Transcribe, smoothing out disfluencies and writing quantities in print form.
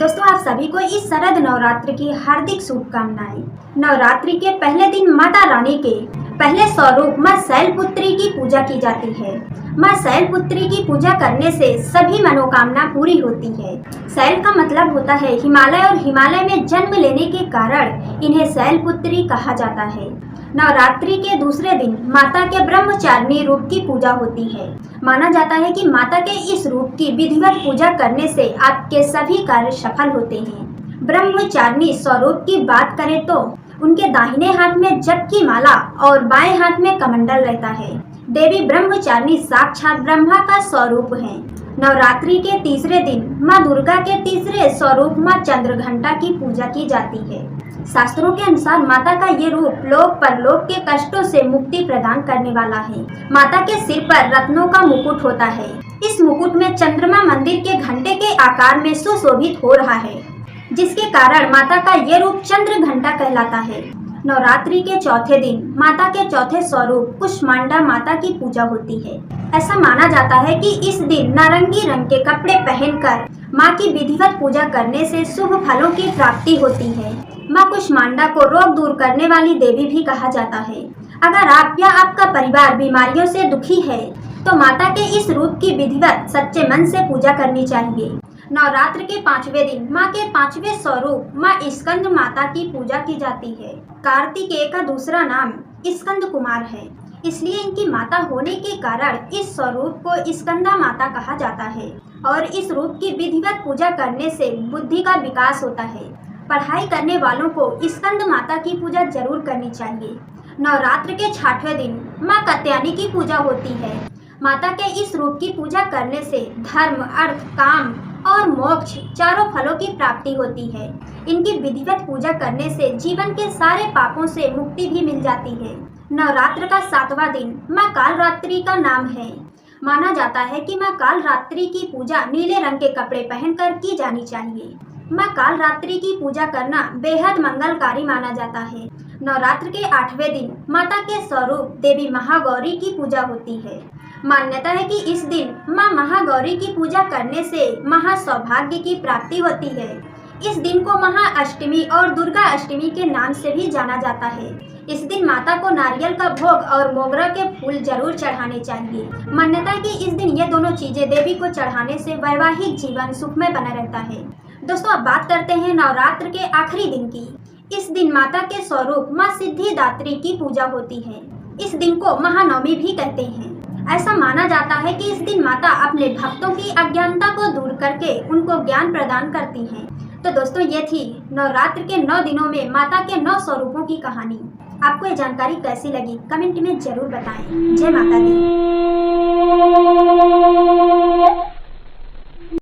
दोस्तों, आप सभी को इस शरद नवरात्र की हार्दिक शुभकामनाएं। नवरात्रि के पहले दिन माता रानी के पहले स्वरूप मां शैलपुत्री की पूजा की जाती है। मां शैलपुत्री की पूजा करने से सभी मनोकामना पूरी होती है। शैल का मतलब होता है हिमालय, और हिमालय में जन्म लेने के कारण इन्हें शैलपुत्री कहा जाता है। नवरात्रि के दूसरे दिन माता के ब्रह्मचारिणी रूप की पूजा होती है। माना जाता है कि माता के इस रूप की विधिवत पूजा करने से आपके सभी कार्य सफल होते हैं। ब्रह्मचारिणी स्वरूप की बात करें तो उनके दाहिने हाथ में जप की माला और बाएं हाथ में कमंडल रहता है। देवी ब्रह्मचारिणी साक्षात ब्रह्मा का स्वरूप है। नवरात्रि के तीसरे दिन माँ दुर्गा के तीसरे स्वरूप माँ चंद्रघंटा की पूजा की जाती है। शास्त्रों के अनुसार माता का ये रूप लोक परलोक के कष्टों से मुक्ति प्रदान करने वाला है। माता के सिर पर रत्नों का मुकुट होता है। इस मुकुट में चंद्रमा मंदिर के घंटे के आकार में सुशोभित हो रहा है, जिसके कारण माता का ये रूप चंद्र घंटा कहलाता है। नवरात्रि के चौथे दिन माता के चौथे स्वरूप कुष्मांडा माता की पूजा होती है। ऐसा माना जाता है कि इस दिन नारंगी रंग के कपड़े पहनकर माँ की विधिवत पूजा करने से शुभ फलों की प्राप्ति होती है। माँ कुष्मांडा को रोग दूर करने वाली देवी भी कहा जाता है। अगर आप या आपका परिवार बीमारियों से दुखी है तो माता के इस रूप की विधिवत सच्चे मन से पूजा करनी चाहिए। नवरात्र के पांचवें दिन माँ के पांचवें स्वरूप माँ स्कंद माता की पूजा की जाती है। कार्तिकेय का दूसरा नाम स्कंद कुमार है, इसलिए इनकी माता होने के कारण इस स्वरूप को स्कंदा माता कहा जाता है। और इस रूप की विधिवत पूजा करने से बुद्धि का विकास होता है। पढ़ाई करने वालों को स्कंद माता की पूजा जरूर करनी चाहिए। नवरात्र के छठवें दिन माँ कात्यायनी की पूजा होती है। माता के इस रूप की पूजा करने से धर्म, अर्थ, काम और मोक्ष चारों फलों की प्राप्ति होती है। इनकी विधिवत पूजा करने से जीवन के सारे पापों से मुक्ति भी मिल जाती है। नवरात्र का सातवां दिन माँ कालरात्रि का नाम है। माना जाता है कि माँ कालरात्रि की पूजा नीले रंग के कपड़े पहनकर की जानी चाहिए। माँ कालरात्रि की पूजा करना बेहद मंगलकारी माना जाता है। नवरात्र के आठवें दिन माता के स्वरूप देवी महागौरी की पूजा होती है। मान्यता है कि इस दिन माँ महागौरी की पूजा करने से महासौभाग्य की प्राप्ति होती है। इस दिन को महाअष्टमी और दुर्गा अष्टमी के नाम से भी जाना जाता है। इस दिन माता को नारियल का भोग और मोगरा के फूल जरूर चढ़ाने चाहिए। मान्यता है कि इस दिन ये दोनों चीजें देवी को चढ़ाने से वैवाहिक जीवन सुखमय बना रहता है। दोस्तों, अब बात करते हैं नवरात्र के आखिरी दिन की। इस दिन माता के स्वरूप माँ सिद्धिदात्री की पूजा होती है। इस दिन को महानवमी भी कहते हैं। ऐसा माना जाता है कि इस दिन माता अपने भक्तों की अज्ञानता को दूर करके उनको ज्ञान प्रदान करती हैं। तो दोस्तों, ये थी नवरात्र के 9 दिनों में माता के 9 स्वरूपों की कहानी। आपको ये जानकारी कैसी लगी कमेंट में जरूर बताएं। जय माता दी।